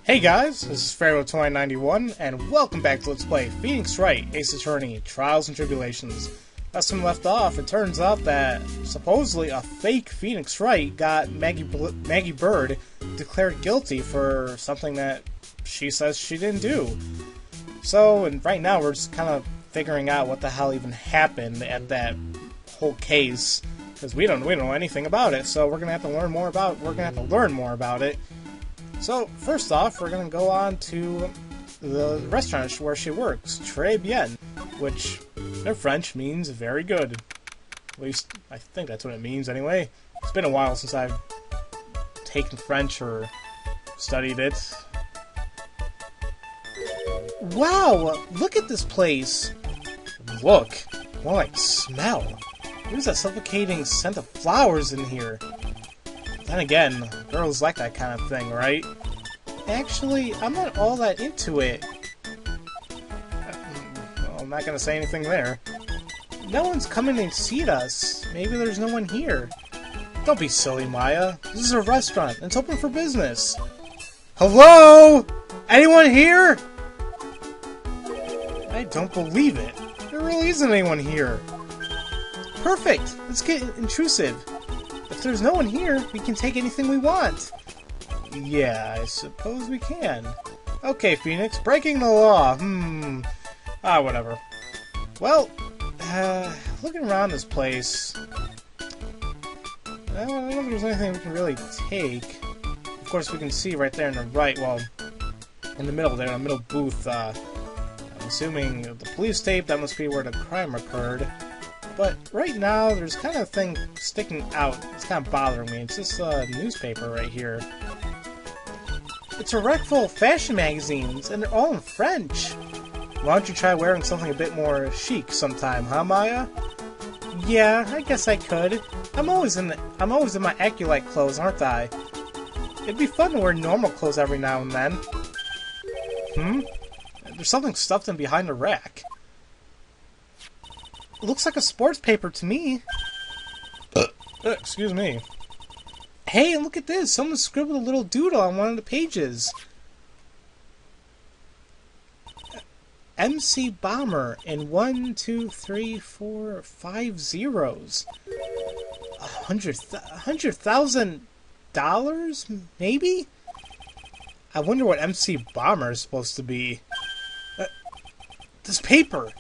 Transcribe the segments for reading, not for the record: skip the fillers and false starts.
Hey guys, this is Pharaoh 2091, and welcome back to Let's Play Phoenix Wright, Ace Attorney, Trials and Tribulations. Last time we left off, it turns out that supposedly a fake Phoenix Wright got Maggie Bird declared guilty for something that she says she didn't do. So, and right now we're just kind of figuring out what the hell even happened at that whole case, because we don't know anything about it. So we're gonna have to learn more about it. So, first off, we're going to go on to the restaurant where she works, Tribulations, which in French means very good. At least, I think that's what it means anyway. It's been a while since I've taken French or studied it. Wow! Look at this place! Look! More like smell. There's that suffocating scent of flowers in here. Then again, girls like that kind of thing, right? Actually, I'm not all that into it. Well, I'm not gonna say anything there. No one's coming to see us. Maybe there's no one here. Don't be silly, Maya. This is a restaurant, and it's open for business. Hello? Anyone here? I don't believe it. There really isn't anyone here. Perfect! Let's get intrusive. If there's no one here, we can take anything we want. Yeah, I suppose we can. Okay, Phoenix, breaking the law. Whatever. Well, looking around this place, I don't know if there's anything we can really take. Of course, we can see right there in the right, well, in the middle there, in the middle booth, I'm assuming the police tape, that must be where the crime occurred. But right now, there's kind of a thing sticking out. It's kind of bothering me. It's this newspaper right here. It's a rack full of fashion magazines, and they're all in French. Why don't you try wearing something a bit more chic sometime, huh, Maya? Yeah, I guess I could. I'm always in my Aculite clothes, aren't I? It'd be fun to wear normal clothes every now and then. There's something stuffed in behind the rack. It looks like a sports paper to me. Excuse me. Hey, look at this! Someone scribbled a little doodle on one of the pages. MC Bomber in 1, 2, 3, 4, 5 zeros. $100,000? Maybe? I wonder what MC Bomber is supposed to be. This paper!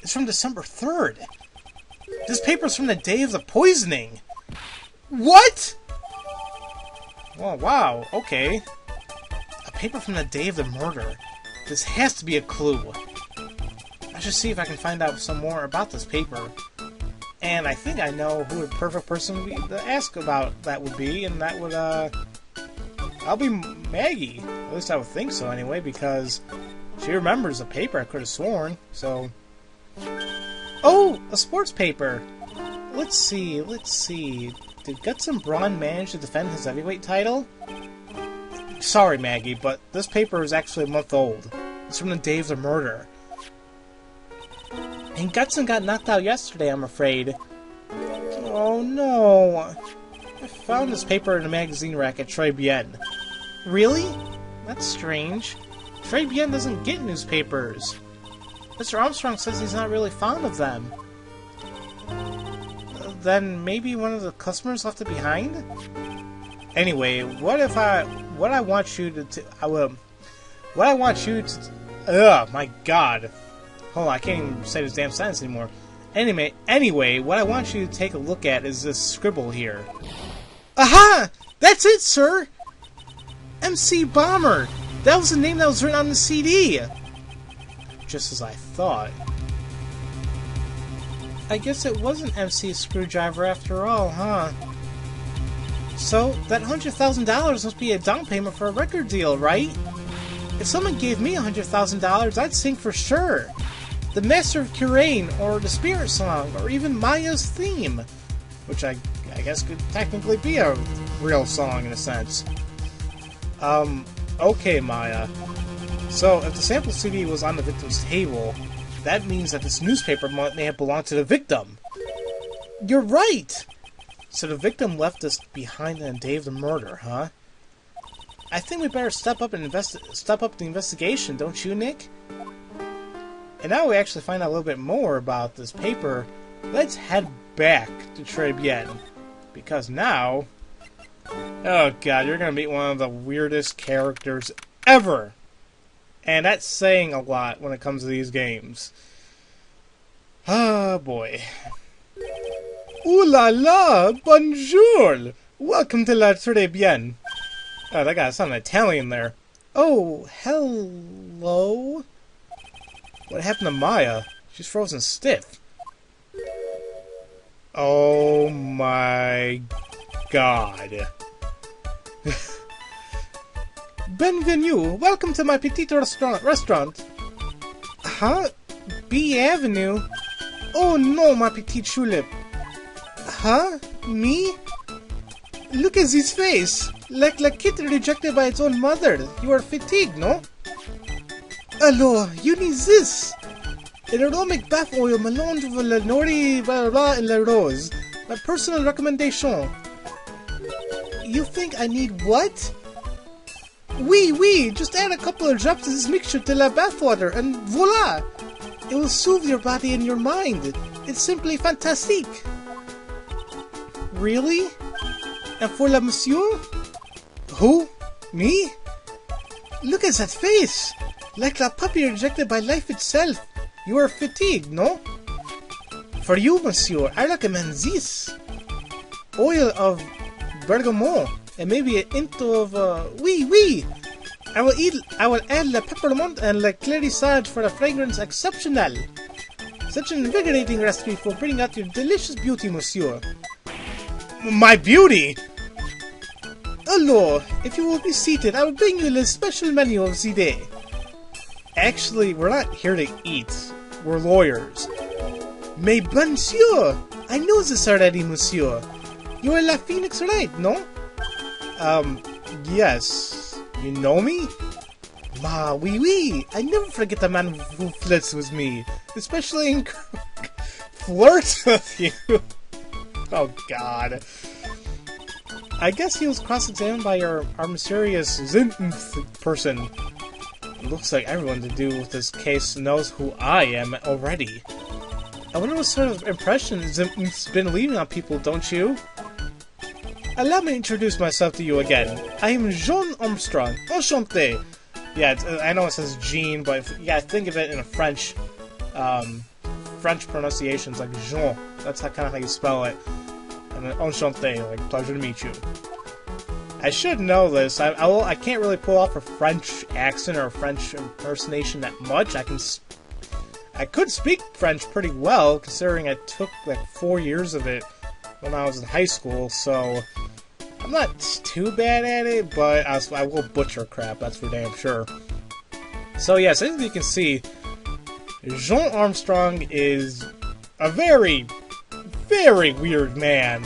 It's from December 3rd. This paper's from the day of the poisoning. What? Oh, wow. Okay. A paper from the day of the murder. This has to be a clue. I should see if I can find out some more about this paper. And I think I know who the perfect person to ask about that would be, and that would, I'll be Maggie. At least I would think so anyway, because she remembers the paper, I could have sworn, so... Oh! A sports paper! Let's see. Did Guts and Braun manage to defend his heavyweight title? Sorry, Maggie, but this paper is actually a month old. It's from the day of the murder. And Gutson got knocked out yesterday, I'm afraid. Oh no! I found this paper in a magazine rack at Tribulations. Really? That's strange. Tribulations doesn't get newspapers. Mr. Armstrong says he's not really fond of them. Then maybe one of the customers left it behind? Anyway, what I want you to my god. Hold on, I can't even say this damn sentence anymore. Anyway, what I want you to take a look at is this scribble here. Aha! That's it, sir! MC Bomber! That was the name that was written on the CD! Just as I thought. I guess it wasn't MC Screwdriver after all, huh? So, that $100,000 must be a down payment for a record deal, right? If someone gave me $100,000, I'd sing for sure. The Master of Kurain, or the Spirit Song, or even Maya's theme. Which I guess could technically be a real song in a sense. Okay, Maya. So, if the sample CD was on the victim's table, that means that this newspaper may have belonged to the victim. You're right! So the victim left us behind on the day of the murder, huh? I think we better step up the investigation, don't you, Nick? And now we actually find out a little bit more about this paper. Let's head back to Tribulations, because now, oh god, you're gonna meet one of the weirdest characters ever, and that's saying a lot when it comes to these games. Oh boy. Ooh la la, bonjour! Welcome to La Tribulations. Oh, that got some Italian there. Oh, hello? What happened to Maya? She's frozen stiff. Oh my god. Bienvenue! Welcome to my petite restaurant. Huh? B Avenue? Oh no, my petite tulip. Huh? Me? Look at his face! Like a kitten rejected by its own mother. You are fatigued, no? Alors, you need this! An aromatic bath oil mélange with la nori blah blah and la rose. My personal recommendation. You think I need what? Oui, just add a couple of drops of this mixture to la bathwater and voila! It will soothe your body and your mind. It's simply fantastique. Really? And for la monsieur? Who? Me? Look at that face! Like a puppy rejected by life itself. You are fatigued, no? For you, monsieur, I recommend this. Oil of bergamot and maybe an hint of oui. I will add la peppermint and la clarissage for a fragrance exceptional. Such an invigorating recipe for bringing out your delicious beauty, monsieur. My beauty? Hello, if you will be seated, I will bring you the special menu of the day. Actually, we're not here to eat. We're lawyers. Mais monsieur! I know this already, monsieur. You are La Phoenix Wright, no? Yes. You know me? Ma, oui. I never forget the man who flirts with me. Especially in... Flirts with you? Oh, God. I guess he was cross-examined by our mysterious Zinth person. It looks like everyone to do with this case knows who I am already. I wonder what sort of impression Zinth's been leaving on people, don't you? Allow me to introduce myself to you again. I am Jean Armstrong. Enchanté! Yeah, I know it says Jean, but yeah, think of it in a French pronunciations like Jean. That's kind of how you spell it. And then enchanté, like pleasure to meet you. I should know this. I can't really pull off a French accent or a French impersonation that much. I could speak French pretty well, considering I took like 4 years of it when I was in high school, so I'm not too bad at it, but I will butcher crap, that's for damn sure. So yes, as you can see, Jean Armstrong is a very, very weird man,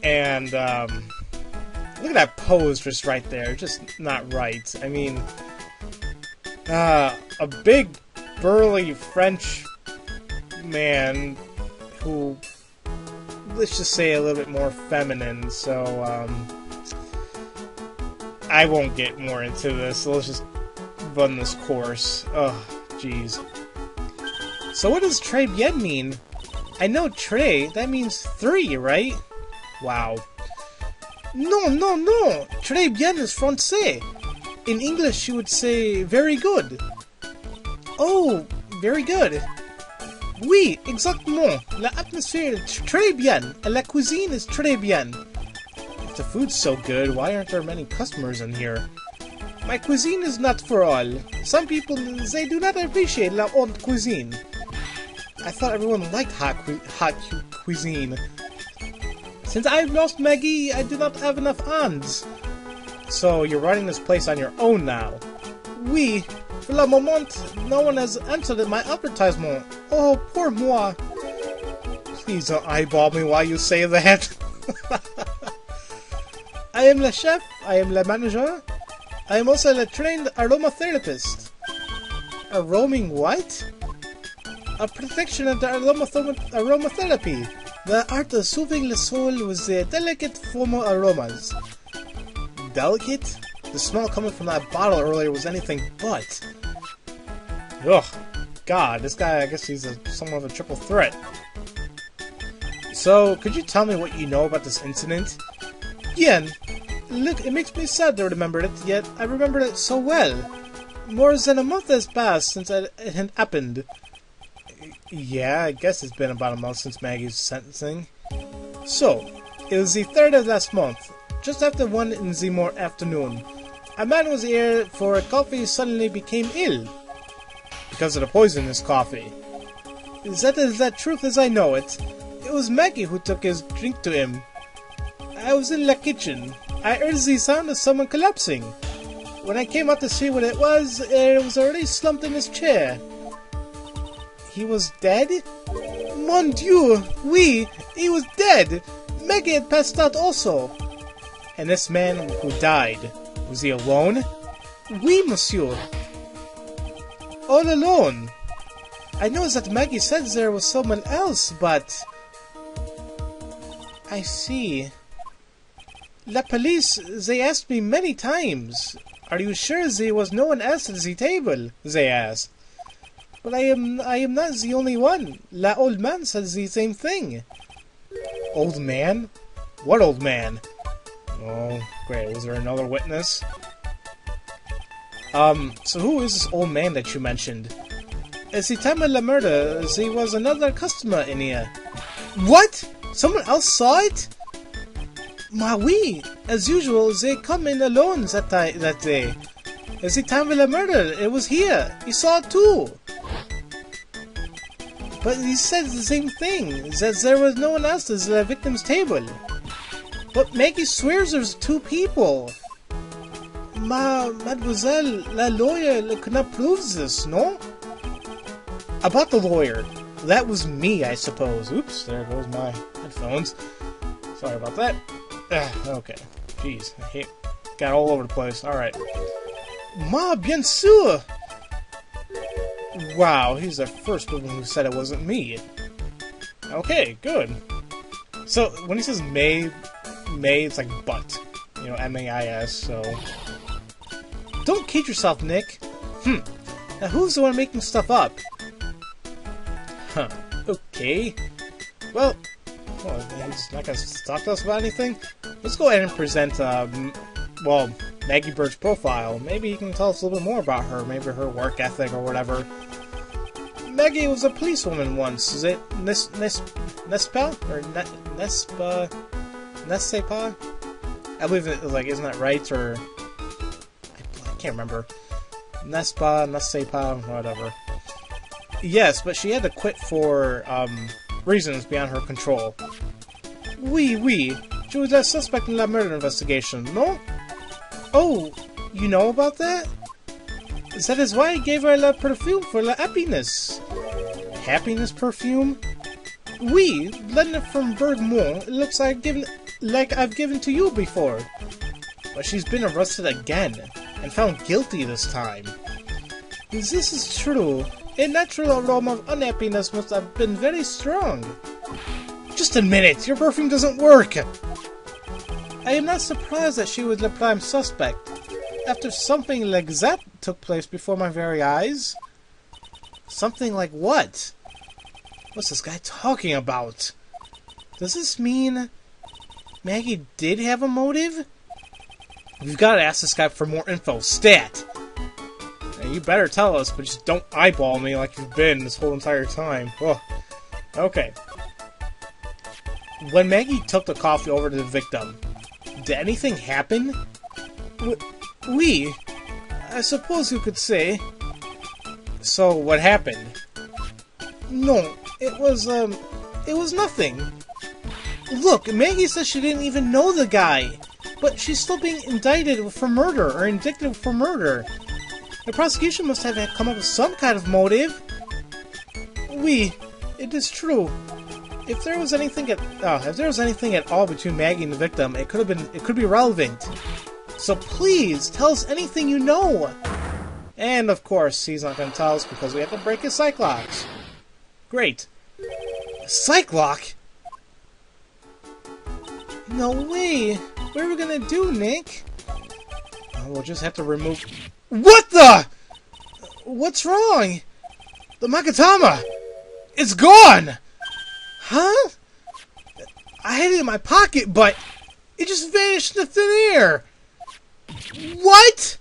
and look at that pose just right there, just not right. I mean, a big, burly French man who, let's just say, a little bit more feminine, so, I won't get more into this, so let's just run this course. Oh, jeez. So what does très bien mean? I know très, that means 3, right? Wow. No, très bien is français. In English you would say very good. Oh, very good. Oui, exactement. L'atmosphère est très bien, and la cuisine is très bien. If the food's so good, why aren't there many customers in here? My cuisine is not for all. Some people, they do not appreciate la haute cuisine. I thought everyone liked hot cuisine. Since I've lost Maggie, I do not have enough hands. So you're running this place on your own now? Oui. For le moment, no one has answered my advertisement. Oh, poor moi. Please don't eyeball me while you say that. I am the chef, I am the manager, I am also a trained aromatherapist. A roaming what? A protection of the aromatherapy, the art of soothing the soul with the delicate formal aromas. Delicate? The smell coming from that bottle earlier was anything but. Ugh. God, this guy, I guess he's somewhat of a triple threat. So, could you tell me what you know about this incident? Yen, look, it makes me sad to remember it, yet I remember it so well. More than a month has passed since it had happened. Yeah, I guess it's been about a month since Maggie's sentencing. So, it was the 3rd of last month, just after 1 in the more afternoon. A man was here for a coffee suddenly became ill. Because of the poison in his coffee. That is the truth as I know it. It was Maggie who took his drink to him. I was in the kitchen. I heard the sound of someone collapsing. When I came out to see what it was already slumped in his chair. He was dead? Mon Dieu! Oui! He was dead! Maggie had passed out also. And this man who died, was he alone? Oui, monsieur. All alone. I know that Maggie said there was someone else, but... I see. La police, they asked me many times. Are you sure there was no one else at the table? They asked. But I am not the only one. La old man said the same thing. Old man? What old man? Oh, great. Was there another witness? So who is this old man that you mentioned? At the time of the murder, there was another customer in here. What? Someone else saw it? Ma oui! As usual, they come in alone that day. At the time of the murder, it was here. He saw it too. But he said the same thing, that there was no one else at the victim's table. But Maggie swears there's 2 people. Mademoiselle, la lawyer could not prove this, no? About the lawyer. That was me, I suppose. Oops, there goes my headphones. Sorry about that. Okay. Jeez, I hate... Got all over the place. Alright. Bien sûr! Wow, he's the first person who said it wasn't me. Okay, good. So, when he says May, it's like but. You know, M-A-I-S, so... Don't kid yourself, Nick. Now who's the one making stuff up? Huh. Okay. Well, he's not gonna talk to us about anything. Let's go ahead and present, well, Maggie Bird's profile. Maybe he can tell us a little bit more about her. Maybe her work ethic or whatever. Maggie was a policewoman once. Is it Nespa? Or Nesepa? I believe it was like, isn't that right? Or... I can't remember. Nesepa, whatever. Yes, but she had to quit for, reasons beyond her control. Oui. She was a suspect in the murder investigation, no? Oh, you know about that? That is why I gave her la perfume for la happiness. Happiness perfume? Oui, blended from Bergmont. It looks like I've given to you before. But she's been arrested again, and found guilty this time. If this is true, a natural aroma of unhappiness must have been very strong. Just a minute, your perfume doesn't work! I am not surprised that she was the prime suspect. After something like that took place before my very eyes. Something like what? What's this guy talking about? Does this mean Maggie did have a motive? We've got to ask this guy for more info. Stat! Now, you better tell us, but just don't eyeball me like you've been this whole entire time. Ugh. Okay. When Maggie took the coffee over to the victim, did anything happen? Oui, I suppose you could say. So, what happened? No, it was nothing. Look, Maggie says she didn't even know the guy, but she's still being indicted for murder, or indicted for murder. The prosecution must have come up with some kind of motive. Oui, it is true. If there was anything at all between Maggie and the victim, it could be relevant. So please, tell us anything you know! And of course, he's not going to tell us because we have to break his Cyclops. Great. Cyclops? No way! What are we going to do, Nick? We'll just have to remove... What the? What's wrong? The Makatama! It's gone! Huh? I had it in my pocket, but it just vanished into thin air! What?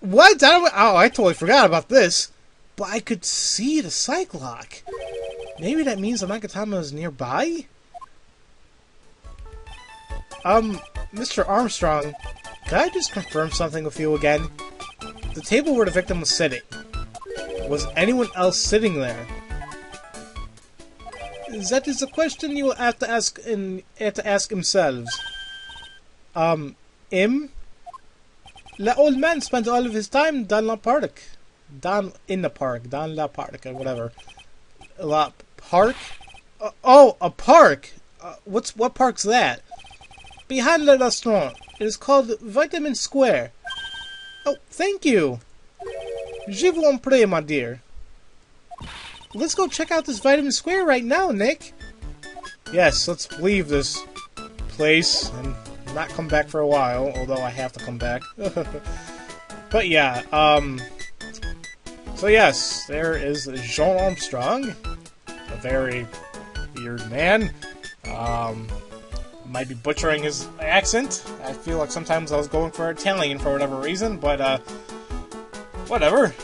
What? I totally forgot about this. But I could see the psych lock. Maybe that means the Makatama is nearby? Mr. Armstrong, can I just confirm something with you again? The table where the victim was sitting. Was anyone else sitting there? That is a question you will have to ask themselves. Him? The old man spent all of his time down la park. Down la park, or whatever. La park? Oh, a park! What park's that? Behind the restaurant. It is called Vitamin Square. Oh, thank you. Je vous en prie, my dear. Let's go check out this Vitamin Square right now, Nick. Yes, let's leave this place and not come back for a while, although I have to come back. But yeah, so yes, there is Jean Armstrong, a very weird man. Might be butchering his accent. I feel like sometimes I was going for Italian for whatever reason, but whatever.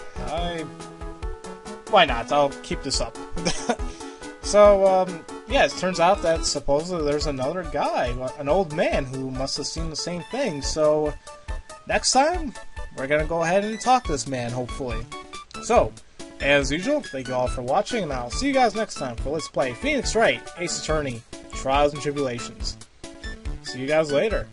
Why not? I'll keep this up. So, yeah, it turns out that supposedly there's another guy, an old man, who must have seen the same thing. So, next time, we're gonna go ahead and talk to this man, hopefully. So, as usual, thank you all for watching, and I'll see you guys next time for Let's Play Phoenix Wright, Ace Attorney, Trials and Tribulations. See you guys later.